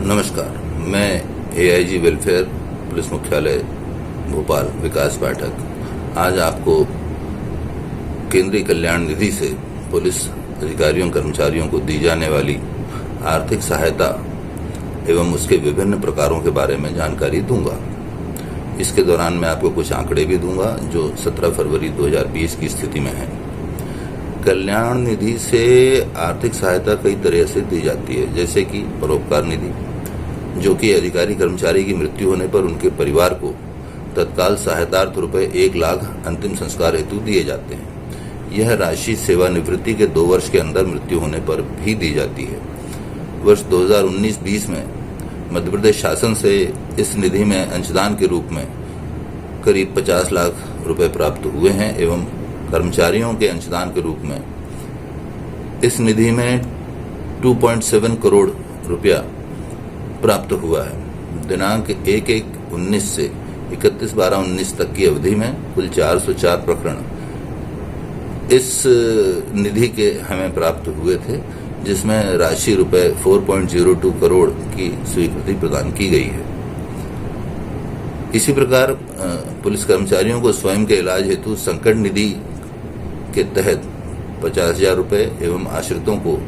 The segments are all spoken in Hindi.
नमस्कार, मैं एआईजी वेलफेयर पुलिस मुख्यालय भोपाल विकास पाठक आज आपको केंद्रीय कल्याण निधि से पुलिस अधिकारियों कर्मचारियों को दी जाने वाली आर्थिक सहायता एवं उसके विभिन्न प्रकारों के बारे में जानकारी दूंगा। इसके दौरान मैं आपको कुछ आंकड़े भी दूंगा जो 17 फरवरी 2020 की स्थिति में है। कल्याण निधि से आर्थिक सहायता कई तरह से दी जाती है, जैसे कि परोपकार निधि, जो कि अधिकारी कर्मचारी की मृत्यु होने पर उनके परिवार को तत्काल सहायतार्थ रुपए 1 लाख अंतिम संस्कार हेतु दिए जाते हैं। यह राशि सेवानिवृत्ति के 2 वर्ष के अंदर मृत्यु होने पर भी दी जाती है। वर्ष 2019-20 में मध्य प्रदेश शासन से इस निधि में अंशदान के रूप में करीब 50 लाख रुपए प्राप्त हुए हैं एवं कर्मचारियों के अंशदान के रूप में इस निधि में 2.7 करोड़ रुपया प्राप्त हुआ है। दिनांक 1/1/19 से 31/12/19 तक की अवधि में कुल 404 प्रकरण इस निधि के हमें प्राप्त हुए थे, जिसमें राशि रुपए 4.02 करोड़ की स्वीकृति प्रदान की गई है। इसी प्रकार पुलिस कर्मचारियों को स्वयं के इलाज हेतु संकट निधि के तहत 50,000 रुपये एवं आश्रितों को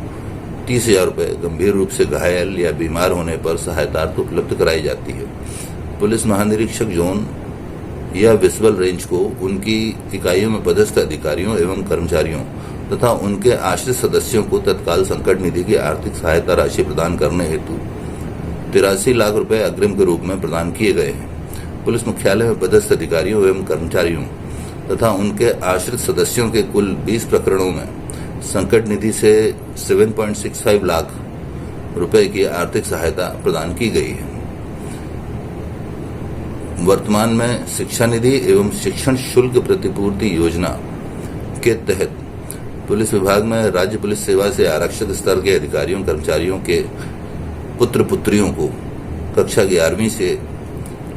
30,000 रुपये गंभीर रूप से घायल या बीमार होने पर सहायतार्थ उपलब्ध कराई जाती है। पुलिस महानिरीक्षक जोन या विजुअल रेंज को उनकी इकाइयों में पदस्थ अधिकारियों एवं कर्मचारियों तथा उनके आश्रित सदस्यों को तत्काल संकट निधि की आर्थिक सहायता राशि प्रदान करने हेतु 83 लाख रुपए अग्रिम के रूप में प्रदान किए गए हैं। पुलिस मुख्यालय में पदस्थ अधिकारियों एवं कर्मचारियों तथा उनके आश्रित सदस्यों के कुल 20 प्रकरणों में संकट निधि से 7.65 लाख रुपए की आर्थिक सहायता प्रदान की गई है। वर्तमान में शिक्षा निधि एवं शिक्षण शुल्क प्रतिपूर्ति योजना के तहत पुलिस विभाग में राज्य पुलिस सेवा से आरक्षक स्तर के अधिकारियों कर्मचारियों के पुत्र पुत्रियों को कक्षा 11वीं से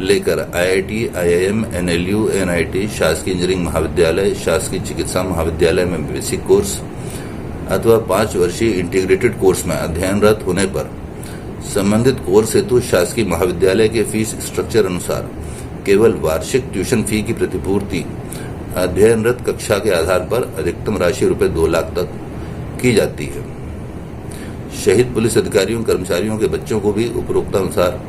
लेकर आईआईटी, आईआईएम, एनएलयू, एनआईटी, शासकीय इंजीनियरिंग महाविद्यालय, शासकीय चिकित्सा महाविद्यालय में बेसिक कोर्स अथवा 5 वर्षीय इंटीग्रेटेड कोर्स में अध्ययनरत होने पर संबंधित कोर्स हेतु शासकीय महाविद्यालय के फीस स्ट्रक्चर अनुसार केवल वार्षिक ट्यूशन फी की प्रतिपूर्ति अध्ययनरत कक्षा के आधार पर अधिकतम राशि रुपए 2 लाख तक की जाती है। शहीद पुलिस अधिकारियों कर्मचारियों के बच्चों को भी उपरोक्त अनुसार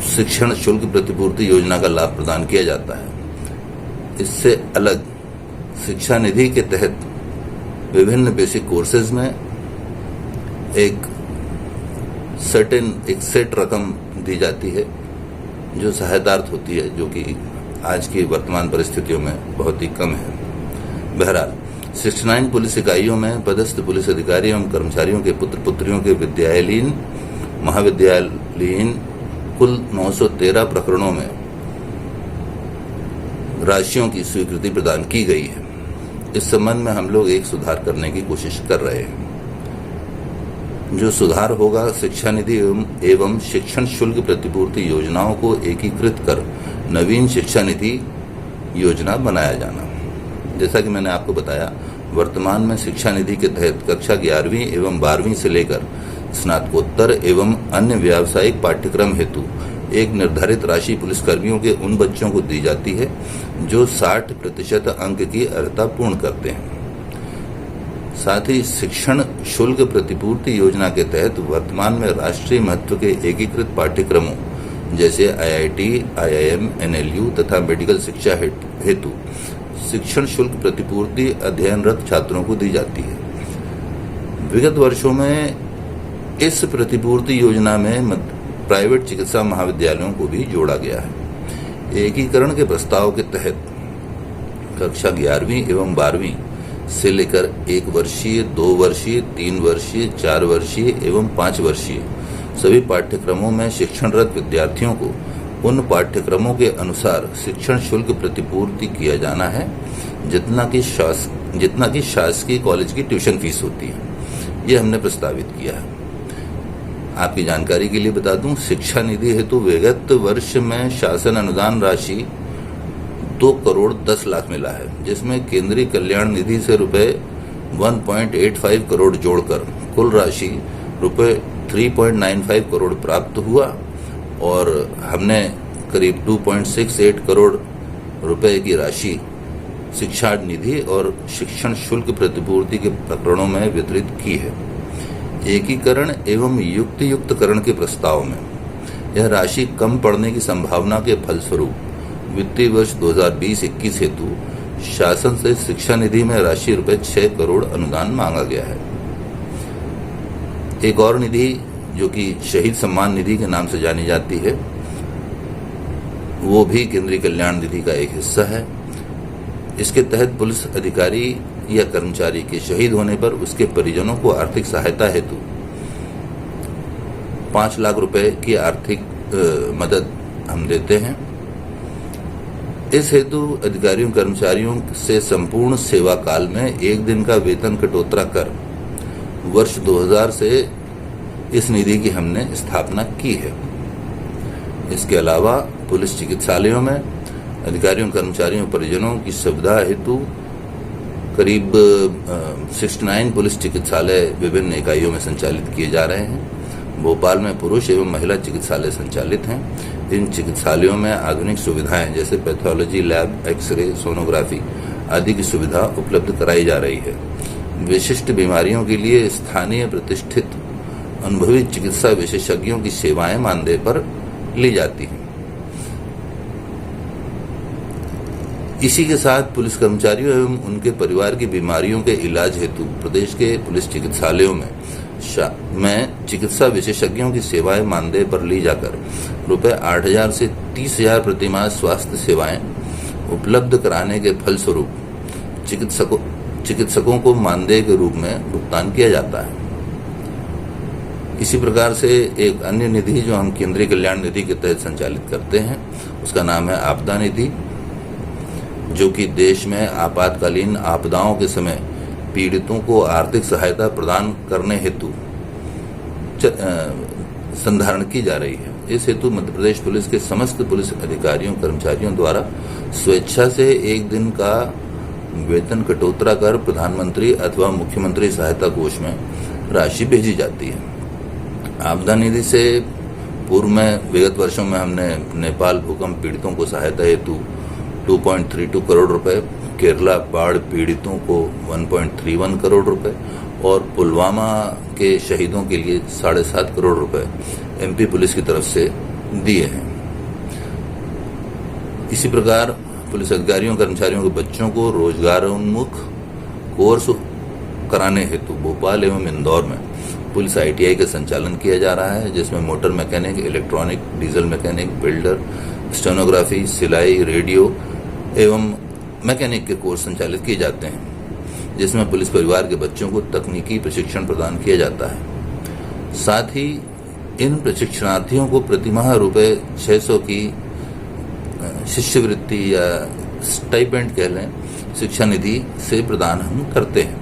शिक्षण शुल्क प्रतिपूर्ति योजना का लाभ प्रदान किया जाता है। इससे अलग शिक्षा निधि के तहत विभिन्न बेसिक कोर्सेज में एक सेट रकम दी जाती है जो सहायतार्थ होती है, जो कि आज की वर्तमान परिस्थितियों में बहुत ही कम है। बहरहाल 69 पुलिस इकाइयों में पदस्थ पुलिस अधिकारी एवं कर्मचारियों के पुत्र पुत्रियों के विद्यालयीन महाविद्यालयीन कुल 913 प्रकरणों में राशियों की स्वीकृति प्रदान की गई है। इस संबंध में हम लोग एक सुधार करने की कोशिश कर रहे हैं। जो सुधार होगा, शिक्षा निधि एवं शिक्षण शुल्क प्रतिपूर्ति योजनाओं को एकीकृत कर नवीन शिक्षा निधि योजना बनाया जाना। जैसा कि मैंने आपको बताया, वर्तमान में शिक्षा निधि के तहत कक्षा 11वीं एवं 12वीं से लेकर स्नातकोत्तर एवं अन्य व्यावसायिक पाठ्यक्रम हेतु एक निर्धारित राशि पुलिसकर्मियों के उन बच्चों को दी जाती है जो 60% अंक की अर्हता पूर्ण करते हैं। साथ ही शिक्षण शुल्क प्रतिपूर्ति योजना के तहत वर्तमान में राष्ट्रीय महत्व के एकीकृत पाठ्यक्रमों जैसे आईआईटी, आईआईएम, एनएलयू तथा मेडिकल शिक्षा हेतु शिक्षण शुल्क प्रतिपूर्ति अध्ययनरत छात्रों को दी जाती है। विगत वर्षों में इस प्रतिपूर्ति योजना में प्राइवेट चिकित्सा महाविद्यालयों को भी जोड़ा गया है। एकीकरण के प्रस्ताव के तहत कक्षा 11वीं एवं 12वीं से लेकर 1 वर्षीय, 2 वर्षीय, 3 वर्षीय, 4 वर्षीय एवं 5 वर्षीय सभी पाठ्यक्रमों में शिक्षणरत विद्यार्थियों को उन पाठ्यक्रमों के अनुसार शिक्षण शुल्क प्रतिपूर्ति किया जाना है जितना कि शासकीय कॉलेज की ट्यूशन फीस होती है। ये हमने प्रस्तावित किया है। आपकी जानकारी के लिए बता दूं, शिक्षा निधि हेतु विगत वर्ष में शासन अनुदान राशि 2 करोड़ 10 लाख मिला है, जिसमें केंद्रीय कल्याण निधि से रुपए 1.85 करोड़ जोड़कर कुल राशि रुपये 3.95 करोड़ प्राप्त हुआ और हमने करीब 2.68 करोड़ रुपए की राशि शिक्षा निधि और शिक्षण शुल्क प्रतिपूर्ति के प्रकरणों में वितरित की है। एकीकरण एवं युक्तियुक्तकरण के प्रस्ताव में यह राशि कम पड़ने की संभावना के फलस्वरूप वित्तीय वर्ष 2020-21 हेतु शासन से शिक्षा निधि में राशि रुपये 6 करोड़ अनुदान मांगा गया है। एक और निधि जो कि शहीद सम्मान निधि के नाम से जानी जाती है, वो भी केंद्रीय कल्याण निधि का एक हिस्सा है। इसके तहत पुलिस अधिकारी या कर्मचारी के शहीद होने पर उसके परिजनों को आर्थिक सहायता हेतु 5 लाख रुपए की आर्थिक मदद हम देते हैं। इस हेतु अधिकारियों कर्मचारियों से संपूर्ण सेवा काल में 1 दिन का वेतन कटौती कर वर्ष 2000 से इस निधि की हमने स्थापना की है। इसके अलावा पुलिस चिकित्सालयों में अधिकारियों कर्मचारियों परिजनों की सुविधा हेतु करीब 69 पुलिस चिकित्सालय विभिन्न इकाइयों में संचालित किए जा रहे हैं। भोपाल में पुरुष एवं महिला चिकित्सालय संचालित हैं। इन चिकित्सालयों में आधुनिक सुविधाएं जैसे पैथोलॉजी लैब, एक्सरे, सोनोग्राफी आदि की सुविधा उपलब्ध कराई जा रही है। विशिष्ट बीमारियों के लिए स्थानीय प्रतिष्ठित अनुभवी चिकित्सा विशेषज्ञों की सेवाएं मानदेय पर ली जाती हैं। इसी के साथ पुलिस कर्मचारियों एवं उनके परिवार की बीमारियों के इलाज हेतु प्रदेश के पुलिस चिकित्सालयों में चिकित्सा विशेषज्ञों की सेवाएं मानदेय पर ली जाकर रुपये 8,000 से 30,000 प्रतिमाह स्वास्थ्य सेवाएं उपलब्ध कराने के फलस्वरूप चिकित्सकों को मानदेय के रूप में भुगतान किया जाता है। इसी प्रकार से एक अन्य निधि जो हम केंद्रीय कल्याण निधि के तहत संचालित करते हैं, उसका नाम है आपदा निधि, जो कि देश में आपातकालीन आपदाओं के समय पीड़ितों को आर्थिक सहायता प्रदान करने हेतु संधारण की जा रही है। इस हेतु मध्य प्रदेश पुलिस के समस्त पुलिस अधिकारियों कर्मचारियों द्वारा स्वेच्छा से 1 दिन का वेतन कटौती कर प्रधानमंत्री अथवा मुख्यमंत्री सहायता कोष में राशि भेजी जाती है। आपदा निधि से पूर्व में विगत वर्षों में हमने नेपाल भूकंप पीड़ितों को सहायता हेतु 2.32 करोड़ रुपए, केरला बाढ़ पीड़ितों को 1.31 करोड़ रुपए और पुलवामा के शहीदों के लिए 7.5 करोड़ रुपए एमपी पुलिस की तरफ से दिए हैं। इसी प्रकार पुलिस अधिकारियों कर्मचारियों के बच्चों को रोजगारोन्मुख कोर्स कराने हेतु भोपाल एवं इंदौर में पुलिस ITI का संचालन किया जा रहा है, जिसमें motor mechanic, electronic, diesel mechanic, builder, stenography, सिलाई, रेडियो एवं मैकेनिक के कोर्स संचालित किए जाते हैं, जिसमें पुलिस परिवार के बच्चों को तकनीकी प्रशिक्षण प्रदान किया जाता है। साथ ही इन प्रशिक्षणार्थियों को प्रतिमाह रुपये 600 की शिष्यवृत्ति या स्टाइपेंड कह लें, शिक्षा निधि से प्रदान हम करते हैं।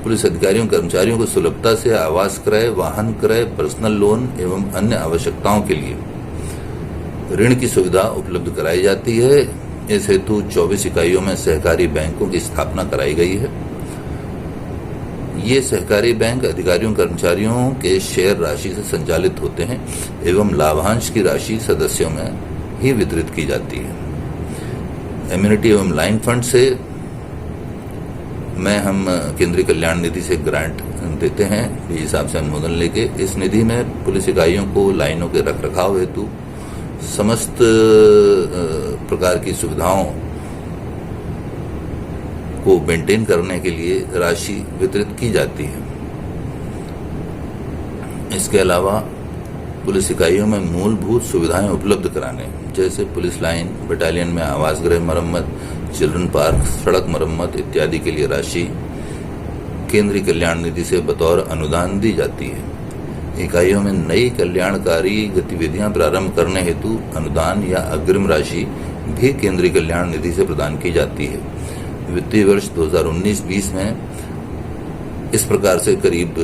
पुलिस अधिकारियों कर्मचारियों को सुलभता से आवास क्रय, वाहन क्रय, पर्सनल लोन एवं अन्य आवश्यकताओं के लिए ऋण की सुविधा उपलब्ध कराई जाती है। इस हेतु 24 इकाइयों में सहकारी बैंकों की स्थापना कराई गई है। ये सहकारी बैंक अधिकारियों कर्मचारियों के शेयर राशि से संचालित होते हैं एवं लाभांश की राशि सदस्यों में ही वितरित की जाती है। एम्यूनिटी एवं लाइन फंड से हम केंद्रीय कल्याण निधि से ग्रांट देते हैं, इस हिसाब से अनुमोदन लेके। इस निधि में पुलिस इकाइयों को लाइनों के रखरखाव हेतु समस्त प्रकार की सुविधाओं को मेंटेन करने के लिए राशि वितरित की जाती है। इसके अलावा पुलिस इकाइयों में मूलभूत सुविधाएं उपलब्ध कराने, जैसे पुलिस लाइन, बटालियन में आवास गृह मरम्मत, चिल्ड्रन पार्क, सड़क मरम्मत इत्यादि के लिए राशि केंद्रीय कल्याण निधि से बतौर अनुदान दी जाती है। इकाइयों में नई कल्याणकारी गतिविधियां प्रारंभ करने हेतु अनुदान या अग्रिम राशि भी केंद्रीय कल्याण निधि से प्रदान की जाती है। वित्तीय वर्ष 2019-20 में इस प्रकार से करीब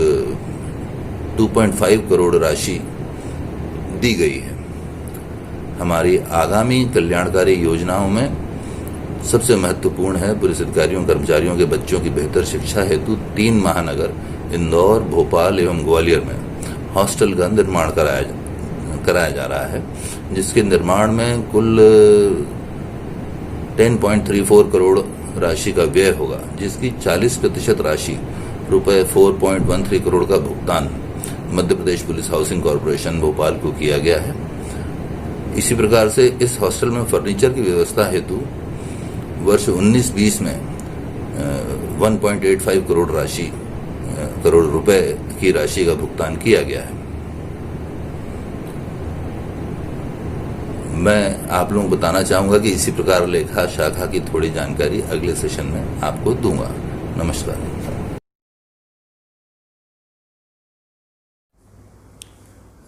2.5 करोड़ राशि दी गई है। हमारी आगामी कल्याणकारी योजनाओं में सबसे महत्वपूर्ण है पुलिस अधिकारियों कर्मचारियों के बच्चों की बेहतर शिक्षा हेतु 3 महानगर इंदौर, भोपाल एवं ग्वालियर में हॉस्टल का निर्माण कराया जा रहा है, जिसके निर्माण में कुल 10.34 करोड़ राशि का व्यय होगा, जिसकी 40% राशि रुपए 4.13 करोड़ का भुगतान Madhya Pradesh police housing corporation Bhopal को किया गया है। इसी प्रकार से इस हॉस्टल में फर्नीचर की व्यवस्था हेतु वर्ष 19-20 में 1.85 करोड़ रुपए की राशि का भुगतान किया गया है। मैं आप लोगों को बताना चाहूंगा कि इसी प्रकार लेखा शाखा की थोड़ी जानकारी अगले सेशन में आपको दूंगा। नमस्कार।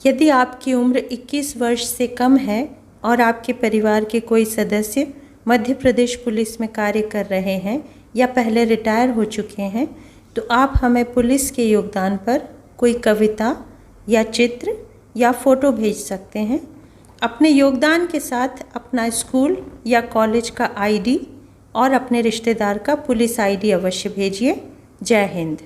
यदि आपकी उम्र 21 वर्ष से कम है और आपके परिवार के कोई सदस्य मध्य प्रदेश पुलिस में कार्य कर रहे हैं या पहले रिटायर हो चुके हैं, तो आप हमें पुलिस के योगदान पर कोई कविता या चित्र या फ़ोटो भेज सकते हैं। अपने योगदान के साथ अपना स्कूल या कॉलेज का आईडी और अपने रिश्तेदार का पुलिस आईडी अवश्य भेजिए। जय हिंद।